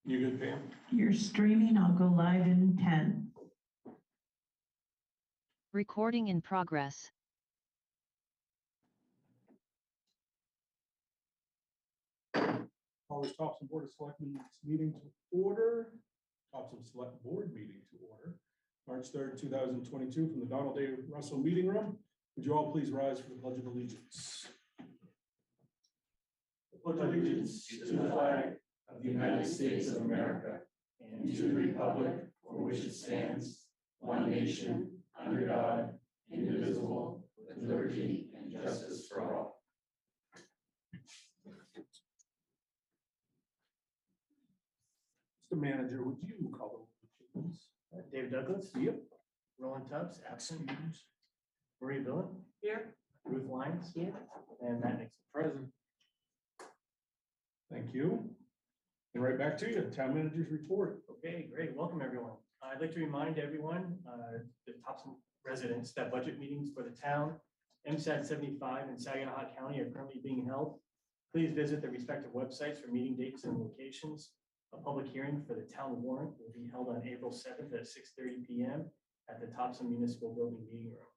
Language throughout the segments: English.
You good, Pam? You're streaming. I'll go live in 10. Recording in progress. Always Topsham Board of Selectmen meeting to order. Topsham Select Board meeting to order. March 3rd, 2022 from the Donald A. Russell Meeting Room. Would you all please rise for the Pledge of Allegiance? I pledge allegiance to the flag of the United States of America and to the republic for which it stands, one nation, under God, indivisible, with liberty and justice for all. Mr. Manager, would you call the roll, please? David Douglas. Yep. Roland Tubbs, absent. Marie Billen. Here. Ruth Lyons. Here. And Matt Nixon. Present. Thank you. And right back to you, Town Manager's report. Okay, great. Welcome, everyone. I'd like to remind everyone, the Topsham residents, that budget meetings for the town, MSAT 75 and Saginaw County are currently being held. Please visit the respective websites for meeting dates and locations. A public hearing for the town warrant will be held on April 7th at 6:30 p.m. at the Topsham Municipal Building Meeting Room.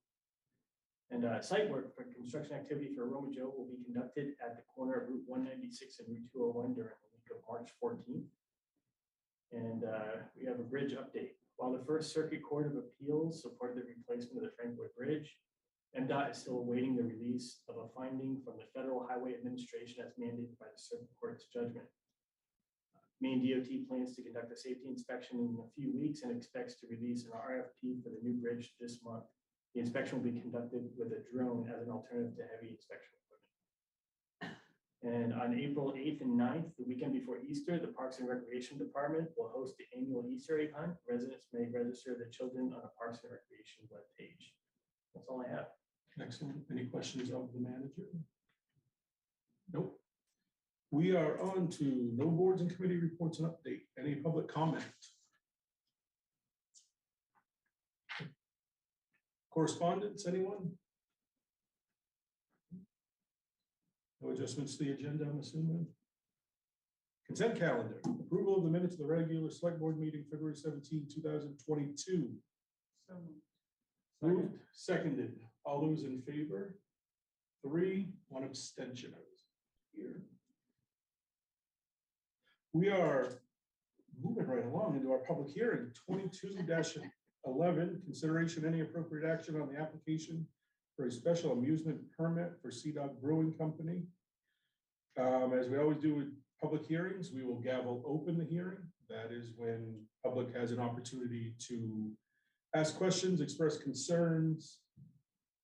And site work for construction activity for Roma Joe will be conducted at the corner of Route 196 and Route 201 during the week of March 14th. And we have a bridge update. While the First Circuit Court of Appeals supported the replacement of the Frankwood Bridge, MDOT is still awaiting the release of a finding from the Federal Highway Administration as mandated by the Circuit Court's judgment. Maine DOT plans to conduct a safety inspection in a few weeks and expects to release an RFP for the new bridge this month. The inspection will be conducted with a drone as an alternative to heavy inspection equipment. And on April 8th and 9th, the weekend before Easter, the Parks and Recreation Department will host the annual Easter egg hunt. Residents may register their children on a Parks and Recreation webpage. That's all I have. Excellent. Any questions of the manager? Nope. We are on to no boards and committee reports and update. Any public comment? Correspondence, anyone? No adjustments to the agenda, I'm assuming. Consent calendar. Approval of the minutes of the regular select board meeting, February 17, 2022. So Moved, seconded. All those in favor? 3, 1 abstention. I was here. We are moving right along into our public hearing, 22-11, consideration any appropriate action on the application for a special amusement permit for Sea Dog Brewing Company. As we always do with public hearings, we will gavel open the hearing. That is when public has an opportunity to ask questions, express concerns.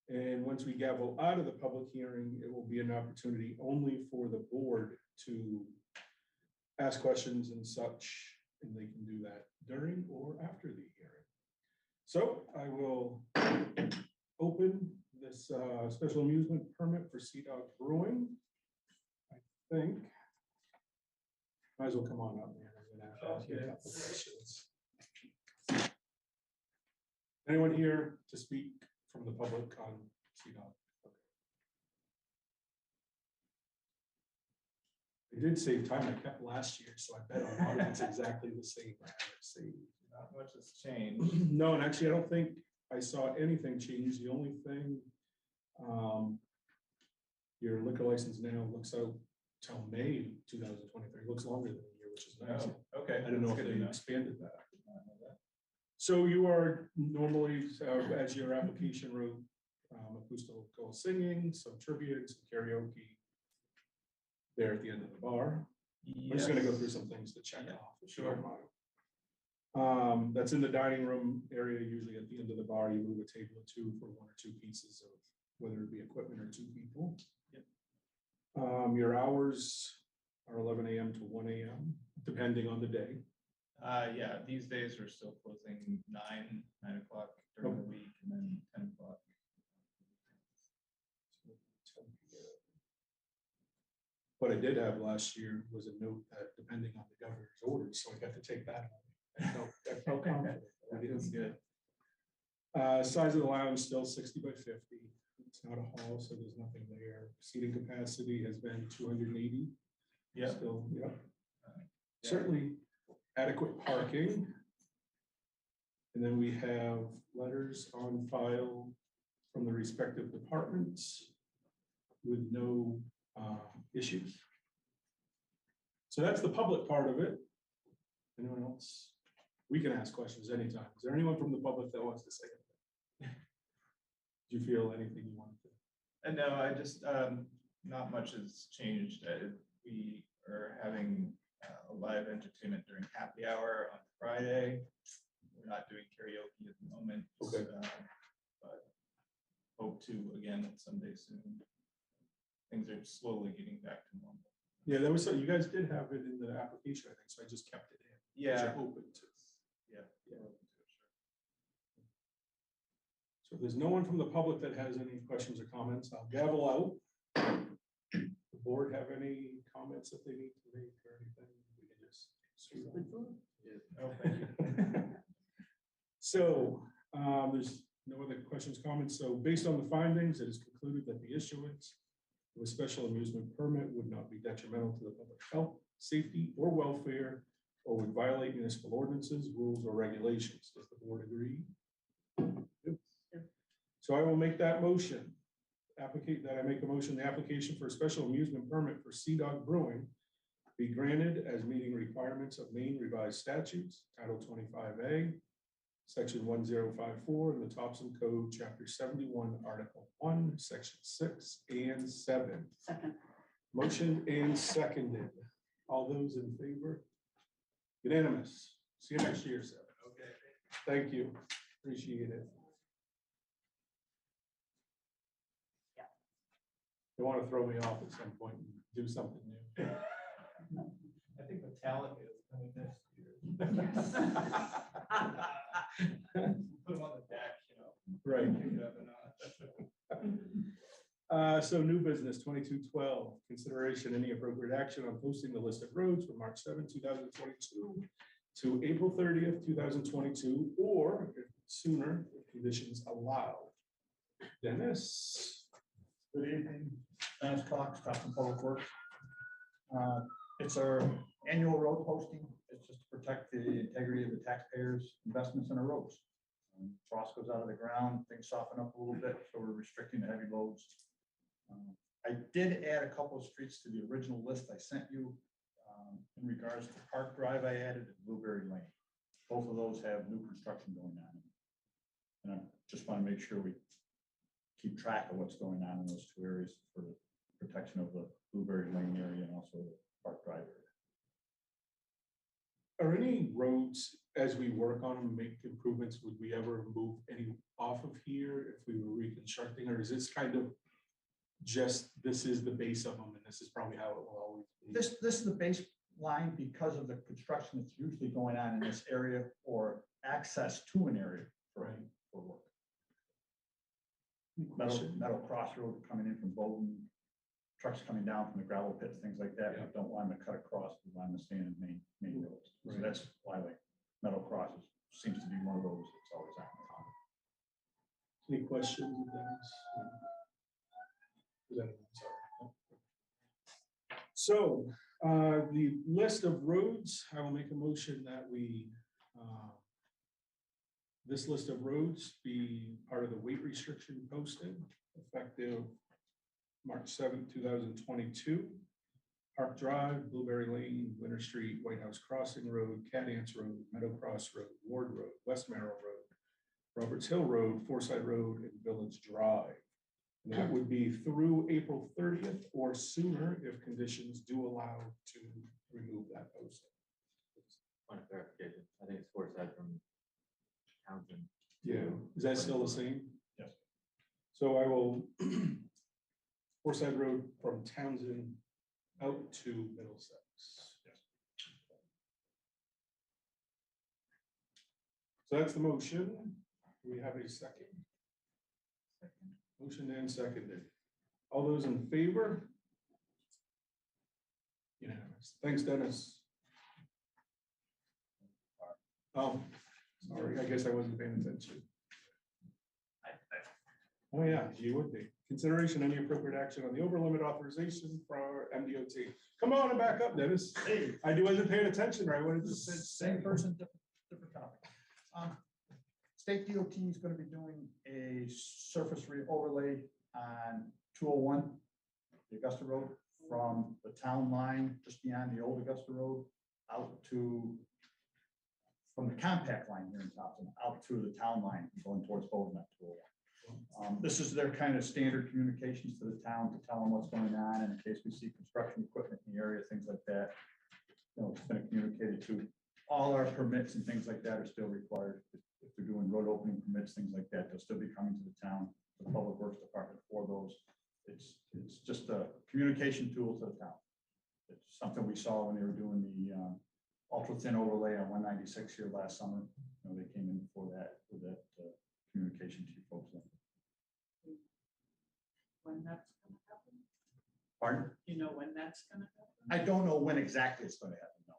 And once we gavel out of the public hearing, it will be an opportunity only for the board to ask questions and such, and they can do that during or after the hearing. So I will open this special amusement permit for Sea Dog Brewing. I think might as well come on up, man. I'm gonna ask you a couple questions. Anyone here to speak from the public on Sea Dog? Okay. I did save time. I kept last year, so I bet a lot of it's exactly the same. I haven't saved. Not much has changed. No, and actually, I don't think I saw anything change. The only thing, your liquor license now looks out till May 2023. It looks longer than a year, which is nice. Oh, okay. I don't know if That's they good enough. expanded that. I did not know that. So you are normally, as your application wrote, acoustical singing, some tribute, some karaoke there at the end of the bar. I'm just going to go through some things to check off. If you don't mind. That's in the dining room area. Usually at the end of the bar, you move a table or two for 1 or 2 pieces of whether it be equipment or 2 people. Yep. Your hours are 11 a.m. to 1 a.m. depending on the day. Yeah, these days we're still closing 9 o'clock during the week, and then 10 o'clock. What I did have last year was a note that depending on the governor's orders, so I got to take that. I felt confident. That's good. Size of the lounge still 60 by 50. It's not a hall, so there's nothing there. Seating capacity has been 280. Yeah. Still, yeah. Yeah. Certainly adequate parking. And then we have letters on file from the respective departments with no issues. So that's the public part of it. Anyone else? We can ask questions anytime. Is there anyone from the public that wants to say anything? Do you feel anything you wanted to? And no, I just, not much has changed. We are having a live entertainment during happy hour on Friday. We're not doing karaoke at the moment. Okay. But hope to again someday soon. Things are slowly getting back to normal. Yeah, that was, you guys did have it in the application, I think, so I just kept it in. Yeah. Open to. Yeah. Yeah. So if there's no one from the public that has any questions or comments, I'll gavel out. The board have any comments that they need to make or anything? We can just. Oh, thank you. So there's no other questions, comments. So based on the findings, it is concluded that the issuance of a special amusement permit would not be detrimental to the public health, safety, or welfare, or would violate municipal ordinances, rules, or regulations. Does the board agree? So I will make that motion. That I make a motion, the application for a special amusement permit for Sea Dog Brewing be granted as meeting requirements of Maine Revised Statutes, Title 25A, Section 1054, and the Topsham Code, Chapter 71, Article 1, Section 6 and 7. Second. Motion and seconded. All those in favor? Unanimous. See you next year, Seth. Okay. Thank you. Appreciate it. Yeah. They want to throw me off at some point and do something new. I think the talent is coming next year. Put them on the deck, you know. Right. Pick it up a notch. So new business 2212, consideration any appropriate action on posting the list of roads from March 7, 2022 to April 30th, 2022, or if sooner if conditions allow. Dennis. Good evening, Dennis Cox, Topsham Public Works. It's our annual road posting. It's just to protect the integrity of the taxpayers' investments in our roads. Frost goes out of the ground, things soften up a little bit, so we're restricting the heavy loads. I did add a couple of streets to the original list I sent you. In regards to Park Drive, I added Blueberry Lane. Both of those have new construction going on. And I just want to make sure we keep track of what's going on in those two areas for the protection of the Blueberry Lane area and also the Park Drive area. Are any roads, as we work on them, make improvements, would we ever move any off of here if we were reconstructing, or is this kind of just, this is the base of them and this is probably how it will always be? This is the baseline because of the construction that's usually going on in this area or access to an area for work. Metal crossroad coming in from Bowden, trucks coming down from the gravel pits, things like that. Yeah. We don't want them to cut across. We want them to stay in the main roads. So Right. that's why like metal crosses seems to be one of those that's always on. Any questions, Dennis? So the list of roads, I will make a motion that we, this list of roads be part of the weight restriction posting effective March 7th, 2022. Park Drive, Blueberry Lane, Winter Street, White House Crossing Road, Cat Ants Road, Meadow Cross Road, Ward Road, West Merrill Road, Roberts Hill Road, Forsyth Road, and Village Drive. And that would be through April 30th or sooner if conditions do allow to remove that posting. Point of clarification, I think it's Forsyth from Townsend. Yeah, is that still the same? Yes. So I will Forsyth Road from Townsend out to Middlesex. Yes. So that's the motion. Do we have a second? Motion and seconded. All those in favor? Unanimous. Thanks, Dennis. Oh, sorry, I guess I wasn't paying attention. Oh, yeah, you would be. Consideration any appropriate action on the over limit authorization for our MDOT. Come on and back up, Dennis. Hey, I wasn't paying attention, right? What did you say? same person, different topic. State DOT is gonna be doing a surface overlay on 201, the Augusta Road, from the town line, just beyond the old Augusta Road, out to, from the compact line here in Topsham, out to the town line, going towards Bowden at 201. This is their kind of standard communications to the town to tell them what's going on, and in case we see construction equipment in the area, things like that. You know, it's been communicated to all our permits and things like that are still required. If they're doing road opening permits, things like that, they'll still be coming to the town, the Public Works Department for those. It's just a communication tool to the town. It's something we saw when they were doing the ultra thin overlay on 196 here last summer. You know, they came in for that, with that communication to you folks. When that's gonna happen? Pardon? You know when that's gonna happen? I don't know when exactly it's going to happen, no.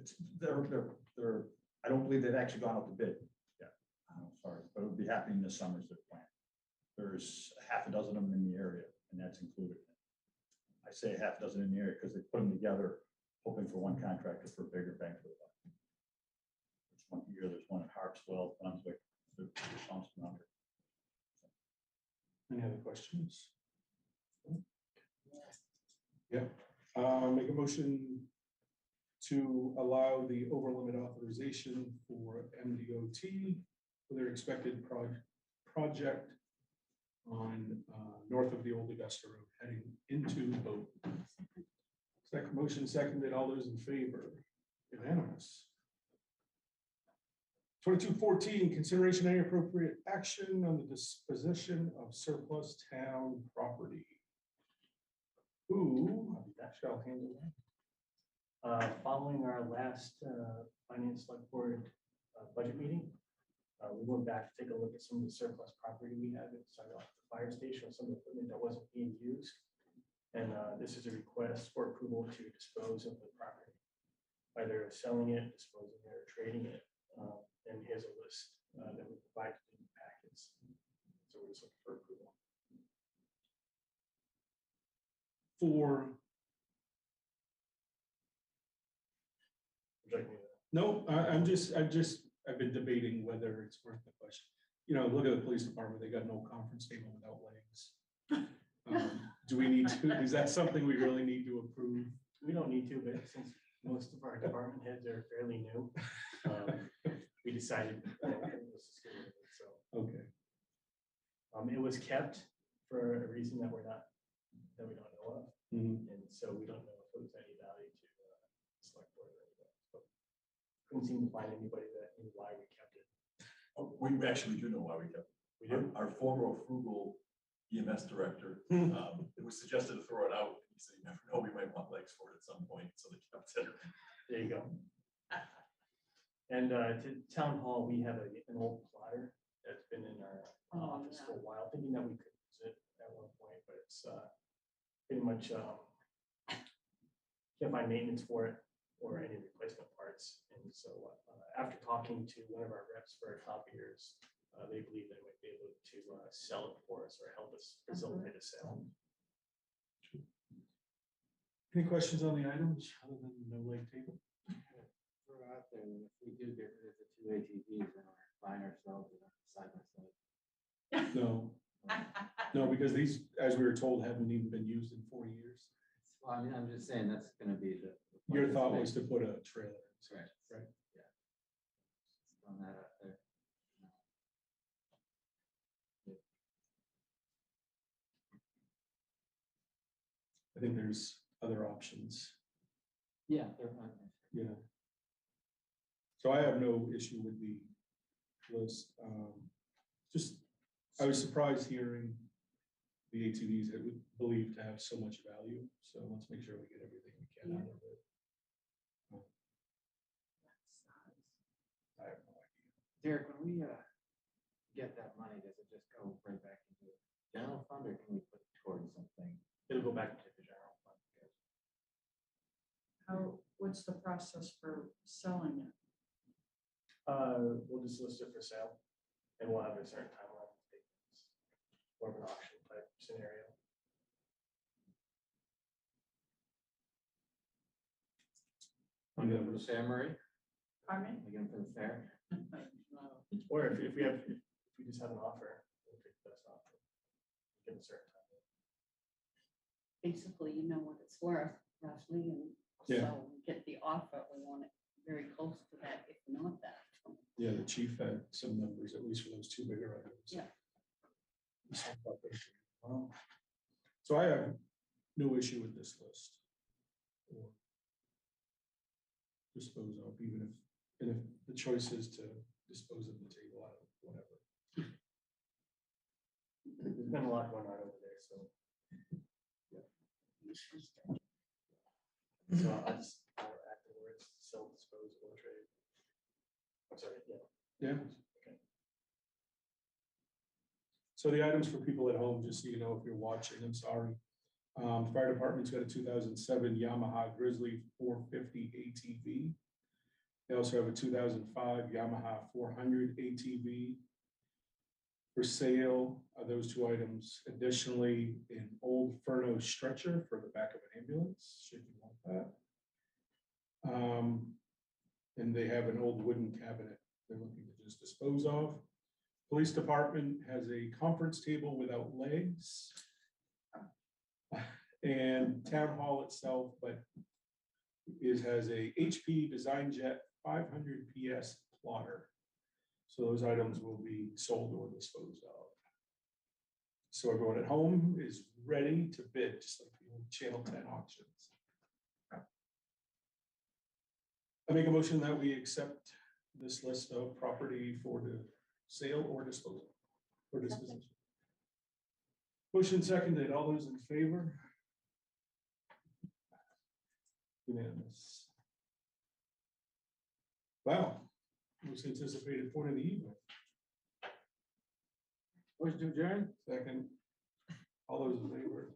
It's, they're, I don't believe they've actually gone out to bid yet. I'm sorry, but it'll be happening this summer is their plan. There's half a dozen of them in the area, and that's included. I say half a dozen in the area because they put them together, hoping for one contractor for a bigger bang for the buck. There's one here, there's one at Harpswell, Brunswick, there's Thompson under. Any other questions? Yeah, make a motion to allow the over limit authorization for MDOT for their expected project on north of the old Augusta Road heading into Bowden. Second motion seconded, all those in favor, unanimous. 2214, consideration any appropriate action on the disposition of surplus town property. Who shall handle that? Following our last finance select board budget meeting, we went back to take a look at some of the surplus property we have inside of the fire station, or some of the equipment that wasn't being used. And this is a request for approval to dispose of the property, either selling it, disposing it, or trading it. And here's a list that we provided in the packets. So we're just looking for approval. For, Would you like me to- no, I've been debating whether it's worth the question. You know, look at the police department, they got no conference table without legs. Do we need to, is that something we really need to approve? We don't need to, but since most of our department heads are fairly new, we decided. Let's just get rid of it. So Okay, it was kept for a reason that we don't know of, Mhm. and so we don't know if it was any value to select board or anybody. So couldn't seem to find anybody that knew why we kept it. We actually do know why we kept it. We do. Our former frugal EMS director, it was suggested to throw it out. He said, you never know, we might want legs for it at some point, so they kept it. There you go. And to town hall, we have an old plotter that's been in our office for a while, thinking that we could use it at one point, but it's pretty much can't find maintenance for it or any replacement parts. And so after talking to one of our reps for our copiers, they believe they might be able to sell it for us or help us facilitate a sale. any questions on the items other than no leg table? Throw out there, that if we do get rid of the two ATVs, then we're buying ourselves side by side. No, no, because these, as we were told, haven't even been used in 4 years. Well, I mean, I'm just saying that's gonna be the. Your thought was to put a trailer inside, Right. right? Yeah. Just throwing that out there. I think there's other options. Yeah, they're fine. Yeah. So I have no issue with the list. Just, I was surprised hearing the ATVs that we believe to have so much value. So let's make sure we get everything we can out of it. I have no idea. Derek, when we get that money, does it just go right back into the general fund, or can we put it towards something? It'll go back to the general fund. What's the process for selling it? We'll just list it for sale and we'll have a certain timeline. more of an auction type scenario. I'm going for the fair, Murray. Pardon me? Again for the fair. No. Or if we just have an offer, we'll pick the best offer. Give a certain time. Basically, you know what it's worth roughly, and Yeah. so we get the offer, we want it very close to that, if not that. Yeah, the chief had some numbers, at least for those two bigger items. Yeah. So I have no issue with this list. Or dispose of, even if, and if the choice is to dispose of the table, I don't, whatever. There's been a lot going on over there, so. So I just add the words sell, dispose, or trade. I'm sorry, yeah. Yeah. So the items for people at home, just so you know, if you're watching, I'm sorry. Fire department's got a 2007 Yamaha Grizzly 450 ATV. They also have a 2005 Yamaha 400 ATV. For sale, those two items. Additionally, an old Furno stretcher for the back of an ambulance, should you want that. And they have an old wooden cabinet they're looking to just dispose of. Police department has a conference table without legs. And town hall itself, but has a HP Design Jet 500 PS plotter. So those items will be sold or disposed of. So everyone at home is ready to bid, just like the old Channel 10 auctions. I make a motion that we accept this list of property for the sale or disposal, or disposition. Motion seconded, all those in favor? Unanimous. Wow, most anticipated point of the evening. Motion to adjourn? Second, all those in favor?